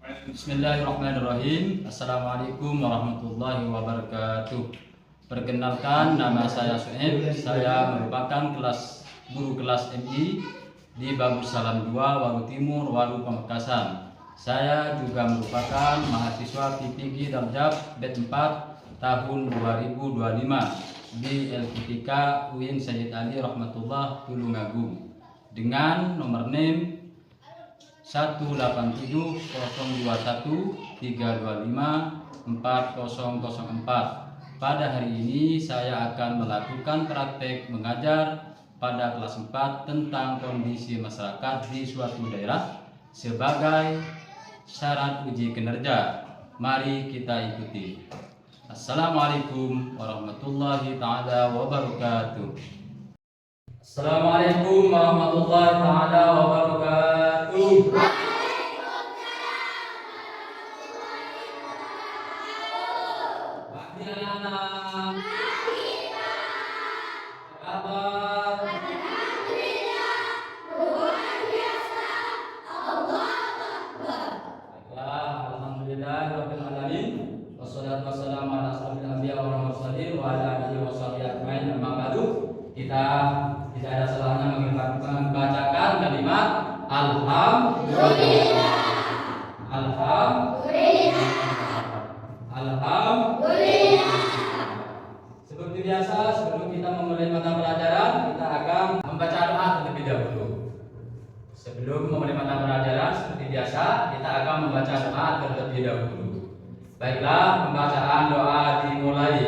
Bismillahirrahmanirrahim. Assalamualaikum warahmatullahi wabarakatuh. Perkenalkan, nama saya Suhaib. Saya merupakan guru kelas MI di Bagus Salam 2, Waru Timur, Waru Pamekasan. Saya juga merupakan mahasiswa PPG Darjab Bet 4 tahun 2025 di LPTK UIN Sayyid Ali Rahmatullah Tulungagung dengan nomor NIM 1870213254004. Pada hari ini saya akan melakukan praktek mengajar pada kelas 4 tentang kondisi masyarakat di suatu daerah sebagai syarat uji kinerja. Mari kita ikuti. Assalamualaikum warahmatullahi taala wabarakatuh. Assalamualaikum warahmatullahi taala wabarakatuh. Wassalatu wassalamu ala asrofil anbiya wal mursalin wa ala alihi washabihi ajmain. Amma ba'du. Kita tidak ada salahnya membacakan kalimat alhamdulillah. Alhamdulillah. Alhamdulillah. Seperti biasa, sebelum kita memulai mata pelajaran, kita akan membaca doa terlebih dahulu. Sebelum memulai mata pelajaran, seperti biasa, kita akan membaca doa terlebih dahulu. Baiklah, pembacaan doa dimulai.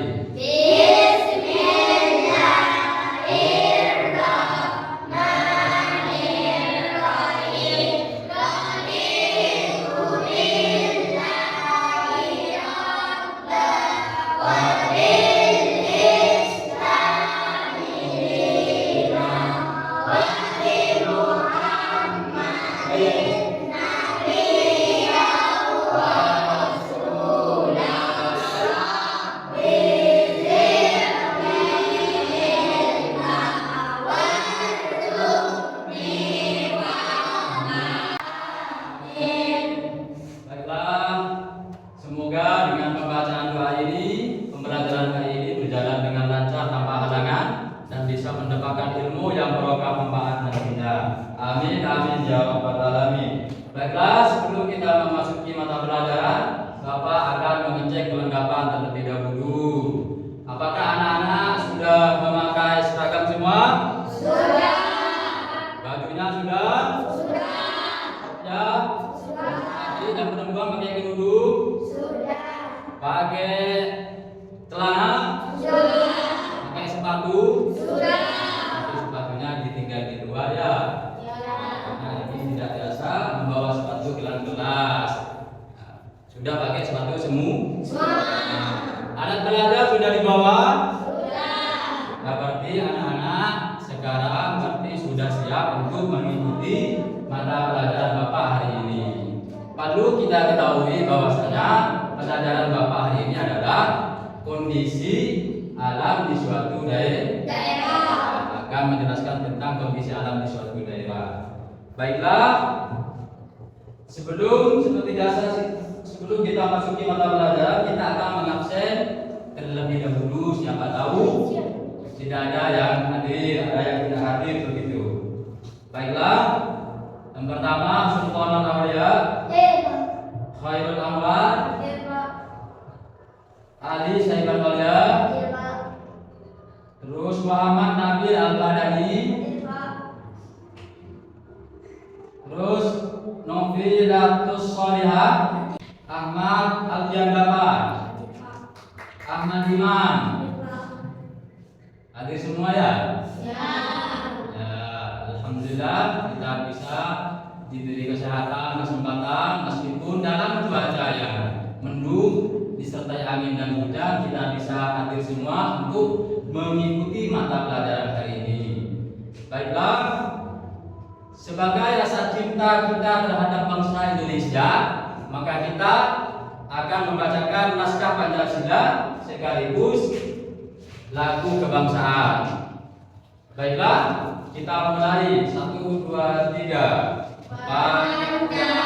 Semoga dengan pembacaan doa ini, pembelajaran hari ini berjalan dengan lancar tanpa halangan dan bisa mendapatkan ilmu yang barokah manfaat dan indah. Amin amin ya rabbal alamin. Baiklah, sebelum kita memasuki mata pelajaran, Bapak akan mengecek kelengkapan terlebih dahulu. Apakah anak-anak sudah memakai seragam semua? Sudah. Bajunya sudah? Sudah. Ya? Sudah. Jadi yang perempuan pakai kerudung? Pakai celana? Sudah. Pakai sepatu? Sudah. Tapi sepatunya ditinggal di luar ya? Karena ini tidak biasa membawa sepatu kelas. Sudah pakai sepatu semua? Alat belajar sudah dibawa? Sudah. Nah, berarti anak-anak sekarang berarti sudah siap untuk mengikuti mata pelajaran Bapak hari ini. Perlu kita ketahui bahwasanya pelajaran Bapak hari ini adalah kondisi alam di suatu daerah. Akan menjelaskan tentang kondisi alam di suatu daerah. Baiklah, sebelum kita masuki mata pelajaran, kita akan mengabsen terlebih dahulu. Siapa tahu tidak ada yang hadir, ada yang tidak hadir begitu. Baiklah, yang pertama Sultanul Aulia, Khairul Anwar, Ali Saibal Aulia, terus Muhammad Nabil Al-Badani, terus Novilatus Solihah, Ahmad Al-Jandapan, Ahmad Iman. Hadir semua ya? Ya. Alhamdulillah kita bisa diberi kesehatan, kesempatan meskipun dalam cuaca yang mendung disertai angin dan hujan, kita bisa hadir semua untuk mengikuti mata pelajaran hari ini. Baiklah, sebagai rasa cinta kita terhadap bangsa Indonesia, maka kita akan membacakan naskah Pancasila sekaligus lagu kebangsaan. Baiklah, kita mulai. 1, 2, 3. Pancasila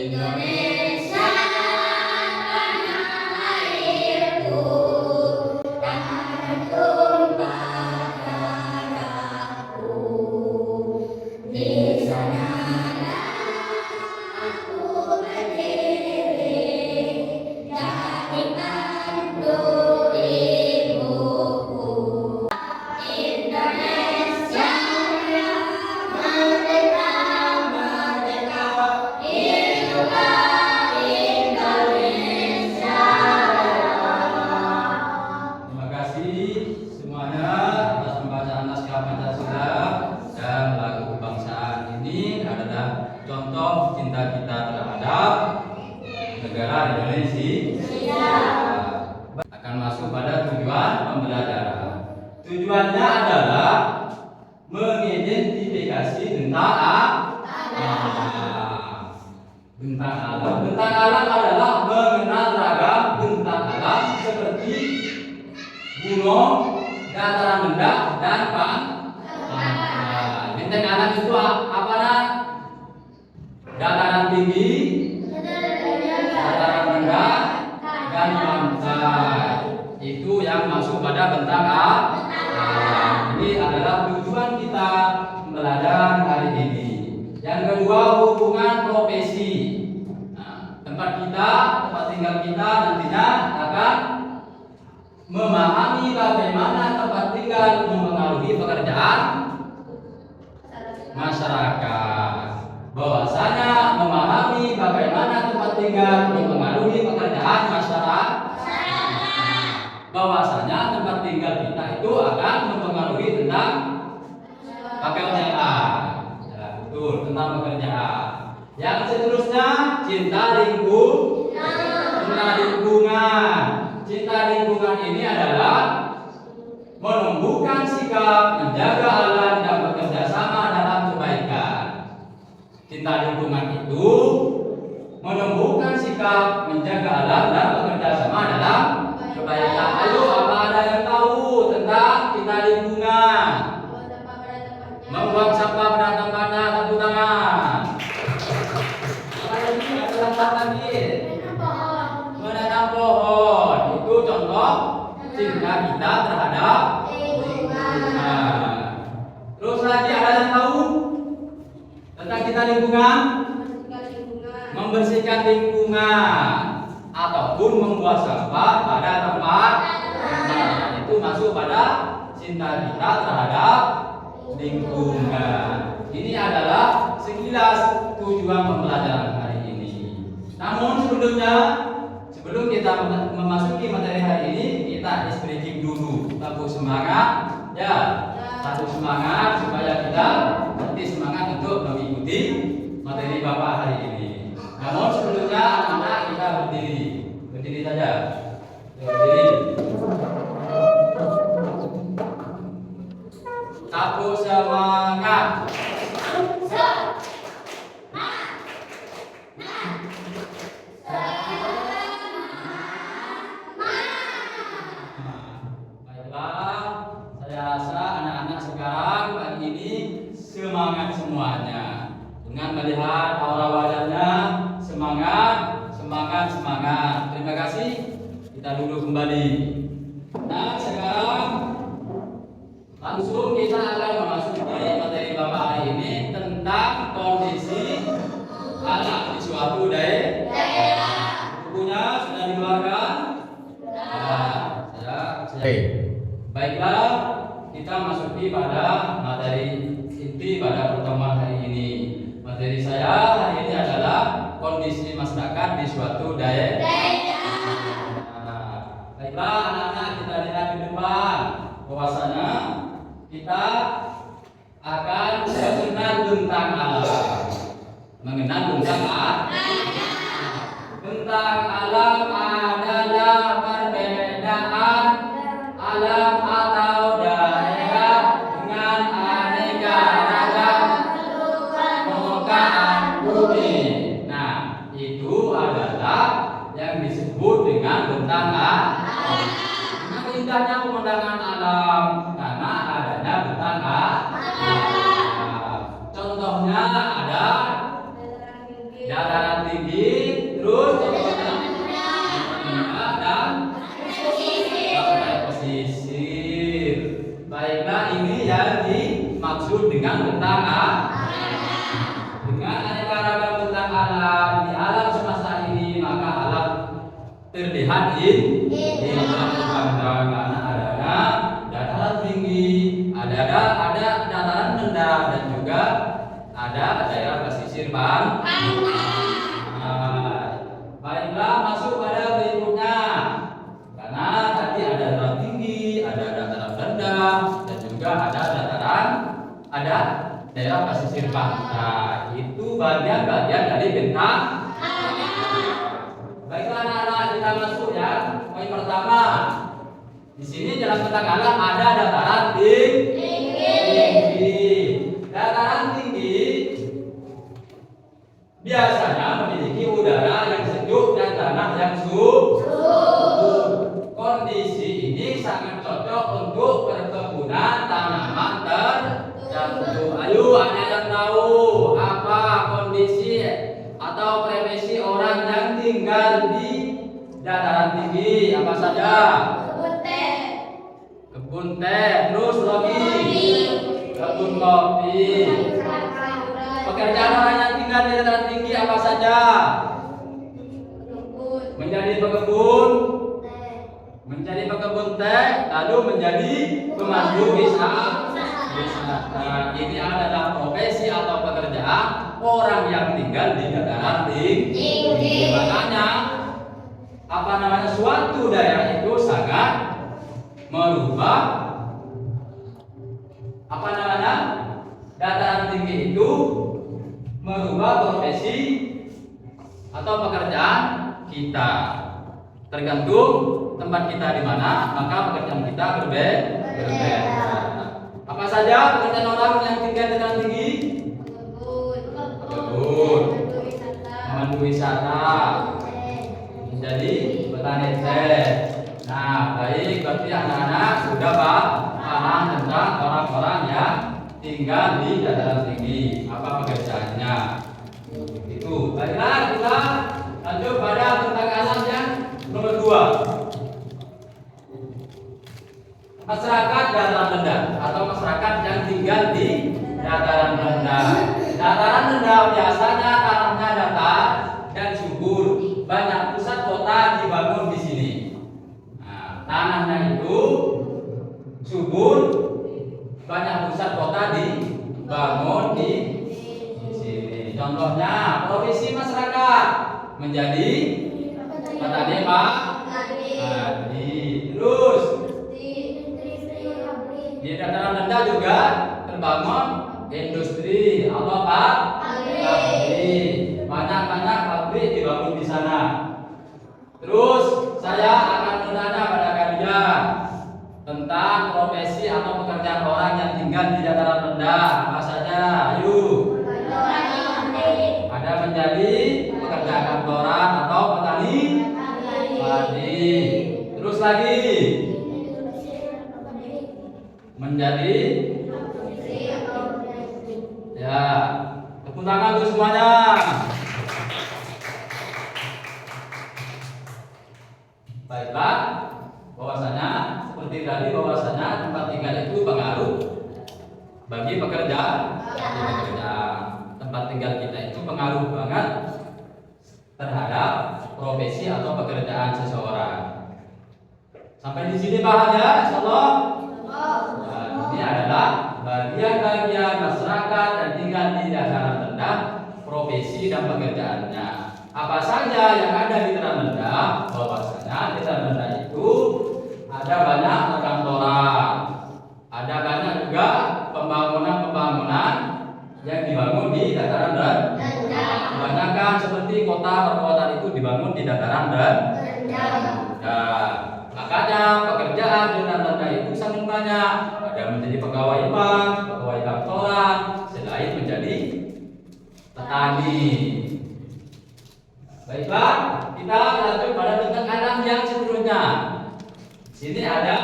Indonesia tanah airku, tanah tumpah darahku. Di sanalah aku berdiri, jadi mantu ibuku. Indonesia Raya, merdeka, merdeka, hiduplah Indonesia Raya. Terima kasih semuanya atas pembacaan naskah Pancasila dan lagu kebangsaan. Ini adalah contoh cinta kita terhadap negara Indonesia. Akan masuk pada tujuan pembelajaran. Tujuannya adalah mengidentifikasi bentang bentang alam. Bentang alam adalah mengenal ragam bentang alam seperti gunung, dataran rendah, dan pantai. Bentang alam itu apa nak? Dataran tinggi, dataran rendah, dan pantai. Itu yang masuk pada bentang alam. Ini adalah tujuan kita belajar hari ini. Yang kedua, hubungan profesi. Nah, tempat tinggal kita nantinya akan memahami bagaimana tempat tinggal mempengaruhi pekerjaan masyarakat. Bahwasanya memahami bagaimana tempat tinggal mempengaruhi pekerjaan masyarakat. Bahwasanya tempat tinggal kita itu akan mempengaruhi tentang pekerjaan. Ya, betul, tentang pekerjaan. Yang seterusnya, cinta lingkungan. Cinta lingkungan ini adalah menumbuhkan sikap menjaga alam dan bekerja sama dalam kebaikan. Cinta lingkungan itu menumbuhkan sikap menjaga alam dan bekerja sama dalam kebaikan. Ayo, apa ada yang tahu tentang cinta lingkungan? Membuang sampah pada tempatnya, tepuk tangan. Apa lagi? Apa lagi? Menanam pohon. Itu contoh cinta kita terhadap lingkungan. Terus lagi ada yang tahu tentang cinta lingkungan? Membersihkan lingkungan ataupun membuang sampah pada tempat. Itu masuk pada cinta kita terhadap lingkungan. Ini adalah sekilas tujuan pembelajaran hari ini. Namun sebelum kita memasuki materi hari ini, kita breaking dulu. Tepuk semangat, ya. Satu semangat supaya kita nanti semangat untuk mengikuti materi Bapak hari ini. Namun sebelumnya anak-anak kita berdiri saja. Berdiri. Tepuk semangat. Baiklah, saya rasa anak-anak sekarang pagi ini semangat semuanya. Dengan melihat aura wajahnya, semangat. Terima kasih. Kita duduk kembali. Nah, sekarang langsung kita akan memasuki materi Bapak hari ini tentang kondisi alam di suatu daerah. Bukunya sudah dikeluarkan? Baiklah, kita masuki pada materi inti pada pertemuan hari ini. Materi saya hari ini adalah kondisi masyarakat di suatu daerah. Baiklah, anak-anak, kita lihat di depan. Bahwasanya kita akan mengenal tentang alam. Mengenal tentang alam. Tentang alam adalah perbedaan alam atau daerah dengan aneka ragam permukaan bumi. Nah, itu adalah yang disebut dengan bentang alam. Indahnya pemandangan alam karena adanya bentang alam. Contohnya ada dataran tinggi, Terus contohnya dan pesisir. Baiklah, ini yang dimaksud dengan bentang dengan aneka ragam bentang alam di alam semesta ini, maka alam terlihat indah karena adanya dataran tinggi, ada dataran rendah, dan juga ada daerah pesisir baiklah, masuk pada berikutnya. Karena tadi ada dataran tinggi, ada dataran rendah, dan juga ada daerah pesisir pantai. Itu bagian-bagian dari bentang. Baiklah anak-anak, kita masuk ya. Poin pertama. Di sini dalam bentang alam ada dataran tinggi. Dataran tinggi biasanya memiliki udara yang sejuk dan tanah yang subur. Kondisi ini sangat cocok untuk perkebunan tanaman tertentu. Ayo, ada yang tahu apa kondisi atau profesi orang yang tinggal di dataran tinggi? Apa saja? Kebun teh, terus lagi kebun kopi. Pekerjaan orang yang tinggal di dataran tinggi apa saja? Menjadi pekebun teh, lalu menjadi pemandu wisata. Ini adalah profesi atau pekerjaan orang yang tinggal di dataran tinggi. Makanya suatu daerah itu sangat merubah dataran tinggi itu merubah profesi atau pekerjaan kita. Tergantung tempat kita di mana, maka pekerjaan kita berbeda. Apa saja pekerjaan orang yang tinggal di dataran tinggi? Kebun, memandu wisata, menjadi petani teh. Nah, baik, berarti anak-anak sudah paham tentang orang-orang yang tinggal di dataran tinggi, apa pekerjaannya. Itu. Baiklah, kita lanjut pada tentang alam yang nomor 2. Masyarakat dataran rendah atau masyarakat yang tinggal di dataran rendah. Dataran rendah biasanya tanahnya datar dan subur. Banyak pusat kota dibangun di sini. Nah, tanahnya itu subur, banyak pusat kota dibangun di sini. Contohnya, profesi masyarakat menjadi petani padi. Terus di dataran rendah juga terbangun industri apa Pak? Pabrik. Banyak pabrik dibangun di sana. Terus saya akan bertanya pada kalian tentang profesi atau pekerjaan orang yang tinggal di dataran rendah. Apa saja? Ayo. Ada menjadi pekerjaan kantoran atau petani padi. Terus lagi menjadi ya, tepuk tangan untuk semuanya. Baiklah, bahwasanya seperti tadi bahwasanya tempat tinggal itu pengaruh bagi pekerjaan. Tempat tinggal kita itu pengaruh banget terhadap profesi atau pekerjaan seseorang. Sampai di sini paham ya, insyaallah. Ini adalah bagian-bagian masyarakat yang tinggal di dataran rendah, profesi dan pekerjaannya. Apa saja yang ada di dataran rendah? Bahwasanya di dataran rendah itu ada banyak perkantoran, ada banyak juga pembangunan yang dibangun di dataran rendah. Kebanyakan seperti kota perkotaan itu dibangun di dataran rendah. Makanya pekerjaan di dataran rendah itu sangat banyak. Ada menjadi pegawai bank, pegawai kantoran, selain menjadi petani. Baiklah, kita lanjut pada tentang alam yang seterusnya. Sini ada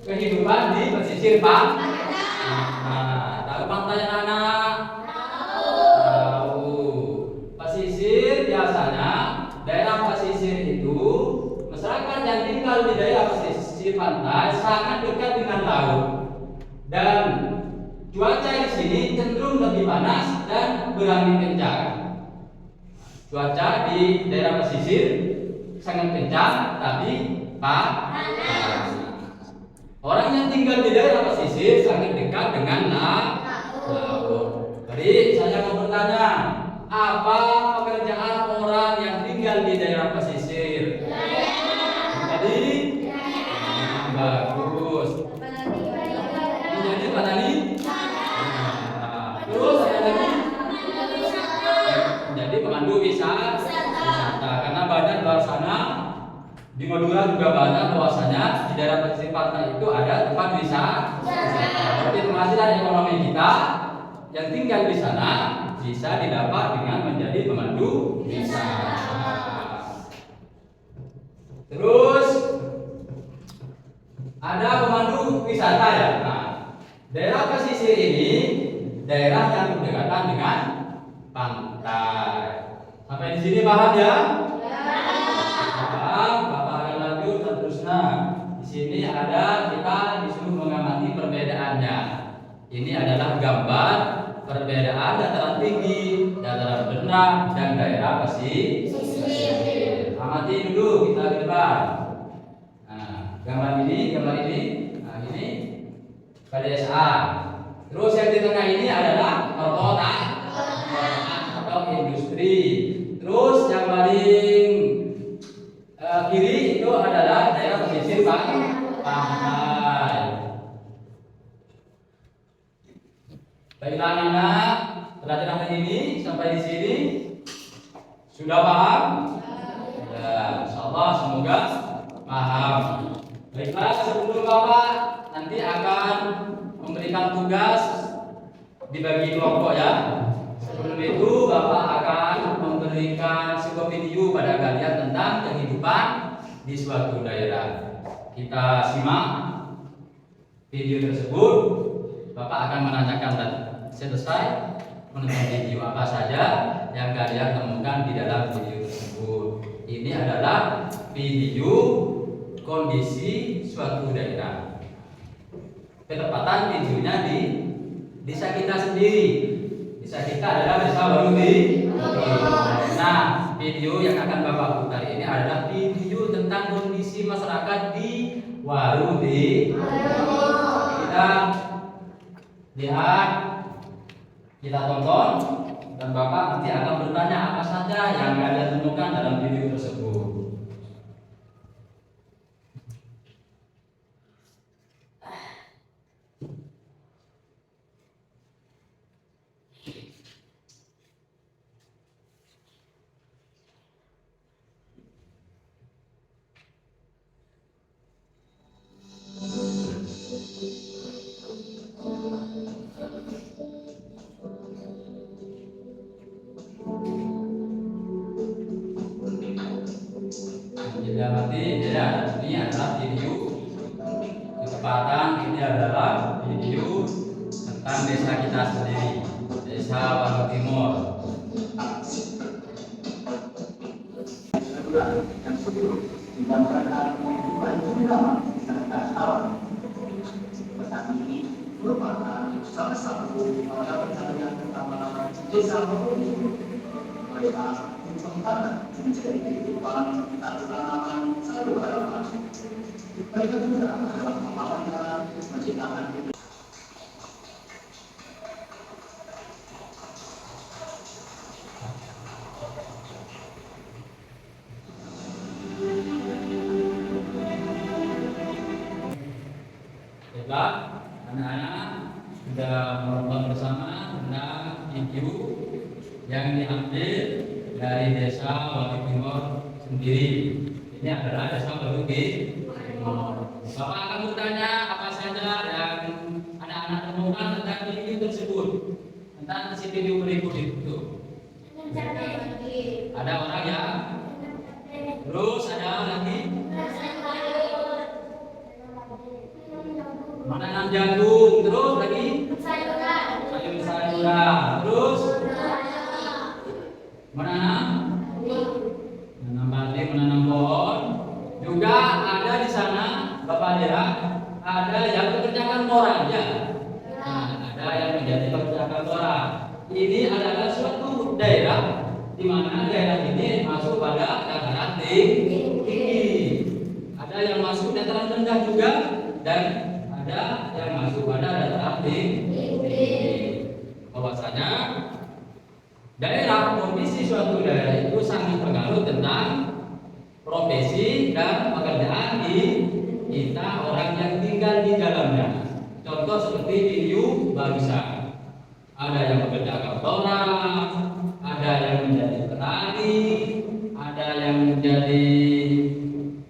kehidupan di pesisir pantai. Tahu pantai anak? Tahu. Pesisir pesisir biasanya daerah pesisir itu masyarakat yang tinggal di daerah pesisir pantai sangat dekat dengan laut dan cuaca di sini cenderung lebih panas dan berangin kencang. Cuaca di daerah pesisir sangat kencang tapi panas. Orang yang tinggal di daerah pesisir sangat dekat dengan laut. Jadi saya mau bertanya, apa pekerjaan orang yang tinggal di daerah pesisir? Jadi bagus. Menjadi petani. Terus ada lagi menjadi pemandu wisata. Karena banyak luar sana di Madura juga banyak bahwasanya di daerah pesisir pantai itu ada tempat wisata. Jadi penghasilan ekonomi kita yang tinggal di sana bisa didapat dengan menjadi pemandu wisata. Terus ada pemandu wisata ya. Nah, daerah pesisir ini daerah yang berdekatan dengan pantai. Sampai di sini paham ya? Paham? Bapak akan lanjut dan terusnya. Di sini ada kita disuruh mengamati perbedaannya. Ini adalah gambar perbedaan dataran tinggi, dataran rendah, dan daerah pesisir. Amati dulu kita ke depan. Nah, gambar ini, nah ini pedesaan. Terus yang di tengah ini adalah perkotaan atau industri. Terus yang paling kiri itu adalah daerah pesisir pantai. Baiklah anak-anak, pelajaran hari ini sampai di sini sudah paham? Ya, insyaallah semoga paham. Baiklah, sebelum Bapak nanti akan memberikan tugas dibagi kelompok ya. Sebelum itu Bapak akan memberikan sebuah video pada kalian tentang kehidupan di suatu daerah. Kita simak video tersebut. Bapak akan menanyakan dan selesai menonton video apa saja yang kalian temukan di dalam video tersebut. Ini adalah video kondisi suatu daerah. Ketepatan videonya di desa kita sendiri. Desa kita adalah desa Waruti. Nah, video yang akan Bapak putar ini adalah video tentang kondisi masyarakat di Waruti. Kita lihat, kita tonton, dan Bapak nanti akan bertanya apa saja yang kalian temukan dalam video tersebut. Nanti ya, ini adalah video ketepatan, ini adalah video tentang desa kita sendiri, desa Waru Timur. Yang sebelum digambarkan kehidupan bersama masyarakat awam. Pesan ini merupakan salah satu mata pencarian pertama desa Waru Timur. Mereka menciptakan menjadi kehidupan tanaman satu harapan. Mereka juga adalah pemahaman menciptakan Baiklah, anak-anak sudah menonton bersama tentang video yang diambil dari desa Waru Timur sendiri. Ini adalah desa Waru Timur. Bapak akan bertanya apa saja yang anak-anak temukan tentang video tersebut, tentang si video berikut itu. Ada orang ya, terus ada lagi menanam jagung, terus lagi sayur-sayuran, terus menanam ada yang pekerja kantoran ya. Nah, ada yang menjadi pekerja kantoran. Ini adalah suatu daerah di mana daerah ini masuk pada dataran tinggi. Ada yang masuk dataran rendah juga dan ada yang masuk pada dataran tinggi. Bahwasanya daerah, kondisi suatu daerah itu sangat berpengaruh tentang profesi dan pekerjaan di kita orang yang tinggal di dalamnya. Contoh seperti video barusan, ada yang bekerja kantoran, ada yang menjadi petani, ada yang menjadi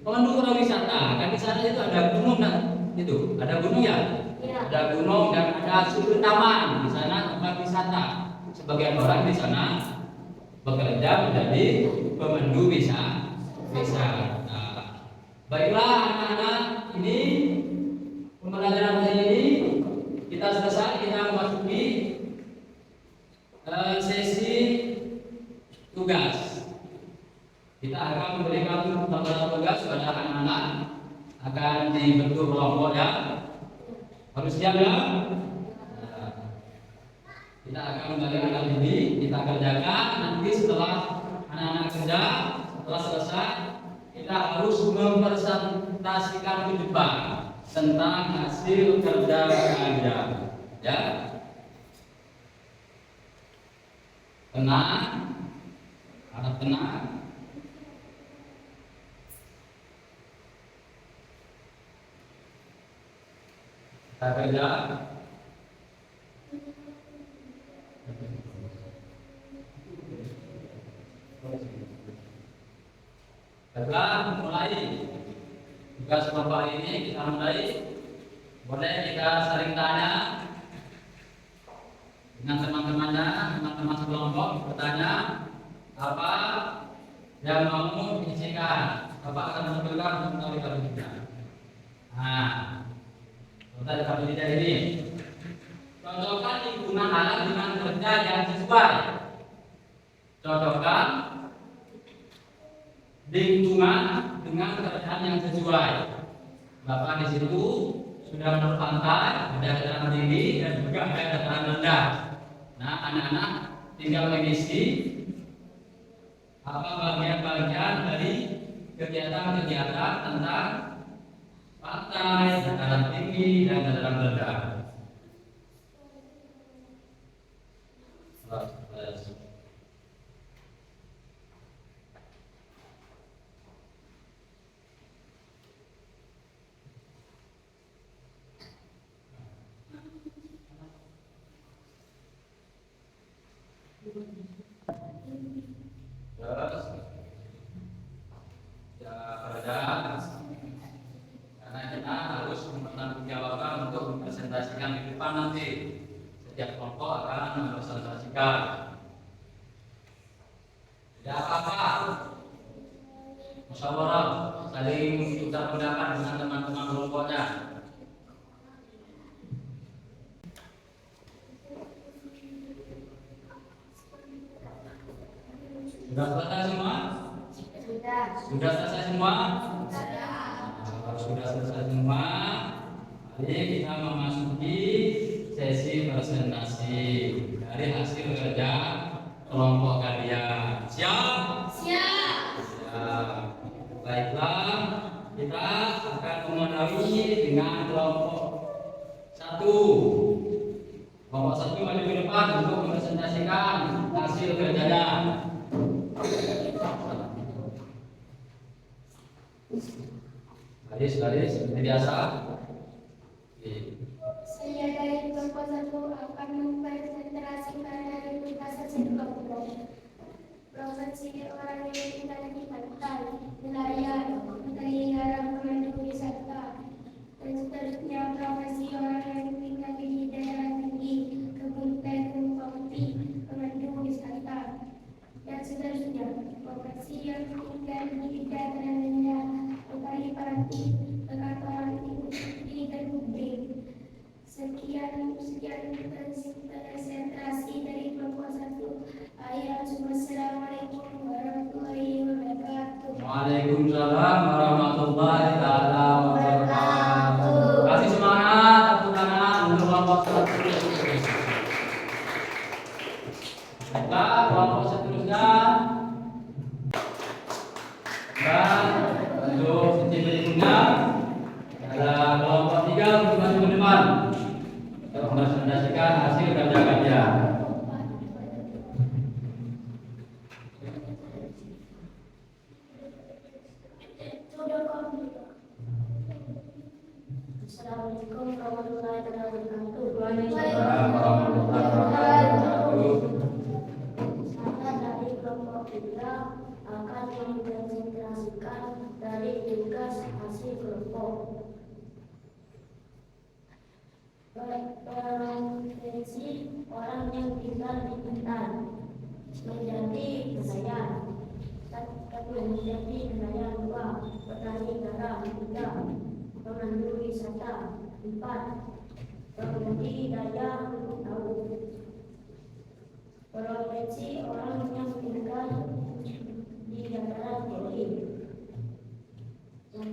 pemandu pariwisata. Kan di sana itu ada gunung dan itu ada gunung ya, ada gunung dan ada sudut taman di sana tempat wisata. Sebagian orang di sana bekerja menjadi pemandu wisata. Nah, baiklah anak-anak, ini pembelajaran hari ini kita selesai. Kita memasuki sesi tugas. Kita akan memberikan tambahan tugas kepada anak-anak, akan dibentuk kelompok ya. Harus siap ya. Kita akan memberikan hal ini, kita kerjakan. Nanti setelah anak-anak kerja, setelah selesai, kita harus mempresentasikan ke depan tentang hasil kerja Anda. Ya, tenang, harap tenang. Kita kerja. Baiklah, mulai tugas kelompok ini kita mulai. Boleh kita saling tanya dengan teman-temannya, teman-teman kelompok bertanya apa yang mau diisikan, apa akan menentukan untuk kita. Nah, kita dapat tidak ini. Cocokkan lingkungan alam dengan kerja yang sesuai. Cocokkan lingkungan dengan kerjaan yang sesuai. Bapak di situ sudah menurut pantai, ada dataran tinggi dan juga ada dataran rendah. Nah, anak-anak tinggal mengisi apa bagian-bagian dari kegiatan-kegiatan tentang pantai, dataran tinggi dan dataran rendah. Terus ya kerja, karena kita harus mempertanggungjawabkan untuk mempresentasikan di depan nanti. Setiap kelompok akan mempresentasikan. Tidak apa-apa, musyawarah, saling tukar pendapat dengan teman-teman kelompoknya. Sudah selesai semua? Sudah selesai semua? Kalau sudah selesai semua, mari kita memasuki sesi presentasi dari hasil kerja kelompok kalian. Siap? Siap. Siap. Baiklah, kita akan memulai dengan kelompok 1. Kelompok 1 maju ke depan untuk mempresentasikan hasil kerjanya. Baris seperti biasa. Saya dari kelompok 1 akan mempresentasikan dari tugas hasil kelompok. Profesi orang yang tinggal di pantai, nelayan, pelihara pemandu wisata, dan seterusnya. Profesi orang yang tinggal di daerah tinggi, kebun teh, kopi, pemandu wisata, dan seterusnya. Profesi yang tinggal di dataran rendah, petani parti, perkantoran industri dan publik. Sekian konsentrasi dari kelompok 1. Assalamualaikum warahmatullahi wabarakatuh. Waalaikumsalam warahmatullahi wabarakatuh. Dan untuk sesi berikutnya ada kelompok 3 untuk maju ke depan untuk mempresentasikan hasil kerja kerja. Assalamualaikum warahmatullahi wabarakatuh. Waalaikumsalam warahmatullahi wabarakatuh. Saya dari kelompok 3 akan mempresentasikan dari tugas hasil kelompok. Profesi orang yang tinggal di hutan menjadi nelayan. Satu menjadi nelayan, 2 petani garam, 3 pemandu wisata, 4 pembudidaya rumput laut. Profesi orang yang tinggal di dataran tinggi. 1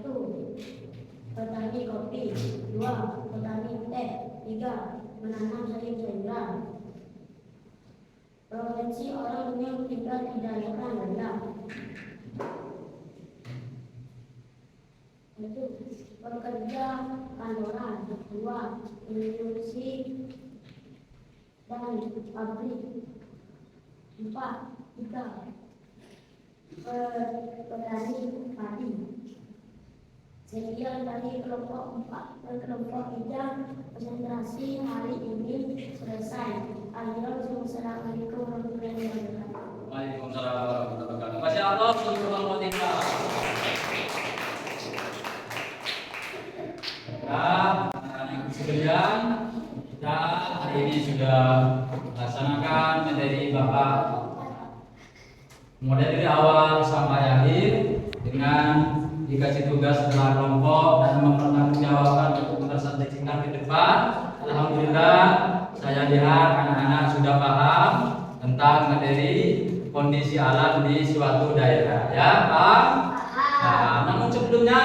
petani kopi, 2 petani teh, 3 menanam sayur-sayuran. Profesi orang yang tinggal di dataran rendah. 1 pekerja kantoran, 2 industri dan pabrik, 3 petani padi. Sekian dari kelompok 4 dan kelompok 3 presentasi hari ini selesai. Assalamualaikum warahmatullahi wabarakatuh. Waalaikumsalam warahmatullahi wabarakatuh. Masya Allah untuk kelompok 3. Anak-anak sekalian, kita hari ini sudah laksanakan materi Bapak mulai dari awal sampai akhir dengan dikasih tugas setelah kelompok dan mempertanggungjawabkan untuk mempresentasikan ke depan. Alhamdulillah, saya lihat anak-anak sudah paham tentang materi kondisi alam di suatu daerah. Ya, Pak? Nah, namun sebelumnya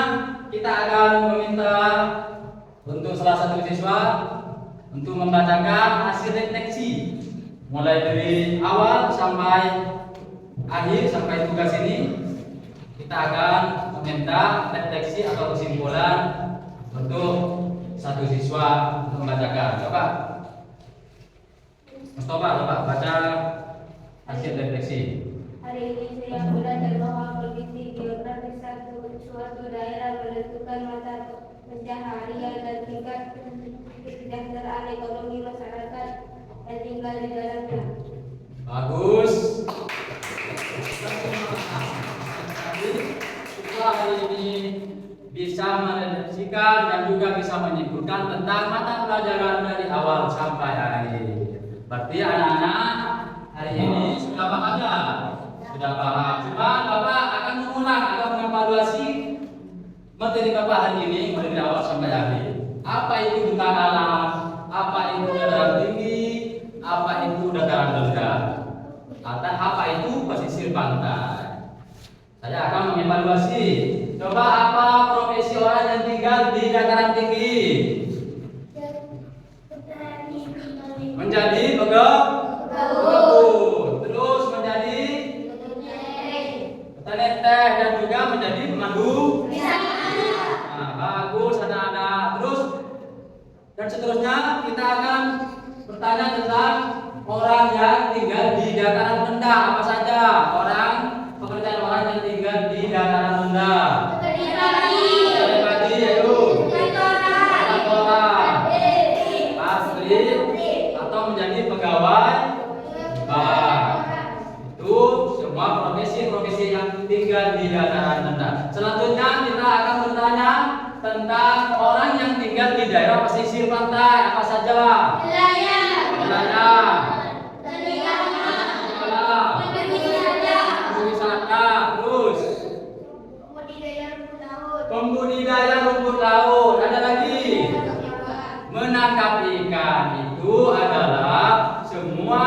kita akan meminta untuk salah satu siswa untuk membacakan hasil refleksi mulai dari awal sampai akhir sampai tugas ini. Kita akan meminta refleksi atau kesimpulan untuk satu siswa untuk membacakan. Coba Mustafa, baca hasil refleksi. Hari ini saya belajar bahwa kondisi geografis suatu daerah menentukan mata pencaharian dan tingkat kesejahteraan ekonomi masyarakat yang tinggal di dalamnya. Bagus. Kita hari ini bisa merefleksikan dan juga bisa menyebutkan tentang mata pelajaran dari awal sampai akhir. Berarti anak-anak hari ini sudah paham ya? Sudah paham. Cuma Bapak akan mengulang atau mengevaluasi materi Bapak hari ini mulai dari awal sampai akhir. Apa itu hutan alam? Apa itu dataran tinggi? Apa itu dataran rendah? Atau apa itu pesisir pantai? Saya akan mengevaluasi. Coba apa profesi orang yang tinggal di dataran tinggi? Menjadi pegawai. Terus menjadi petani teh dan juga menjadi pemandu. Nah, bagus anak-anak. Terus dan seterusnya kita akan bertanya tentang orang yang tinggal di dataran rendah. Apa saja pekerjaan orang yang tinggal di dataran rendah? Padi, yaitu pabrik atau menjadi pegawai bank. Itu semua profesi yang tinggal di dataran rendah. Selanjutnya kita akan bertanya tentang orang yang tinggal di daerah pesisir pantai. Apa saja? Nelayan, wisata, terus pembudidaya rumput laut. Ada lagi menangkap ikan. Itu adalah semua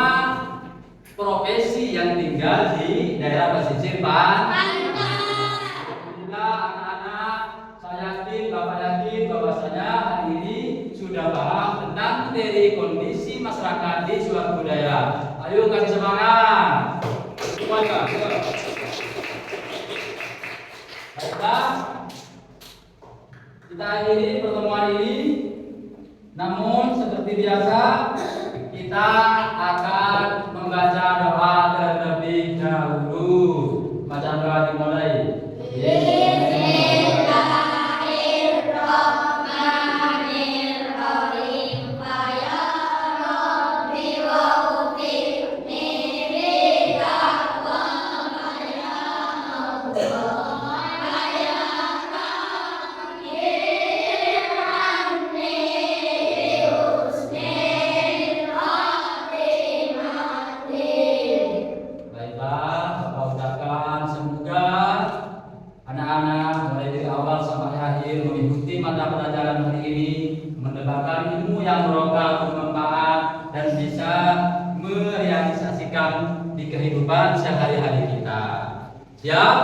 profesi yang tinggal di daerah pesisir pantai. Alhamdulillah anak-anak, saya yakin, Bapak yakin bahwasanya hari ini sudah paham tentang materi kondisi masyarakat di suatu daerah. Ayo kasih semangat. Semuanya. Ya, kita akhiri pertemuan ini. Namun seperti biasa kita akan membaca doa terlebih dahulu. Baca doa dimulai. Baiklah, Bapak ucapkan semoga anak-anak mulai dari awal sampai akhir mengikuti mata pelajaran hari ini, mendapatkan ilmu yang barokah, bermanfaat dan bisa merealisasikan di kehidupan sehari-hari kita. Siap?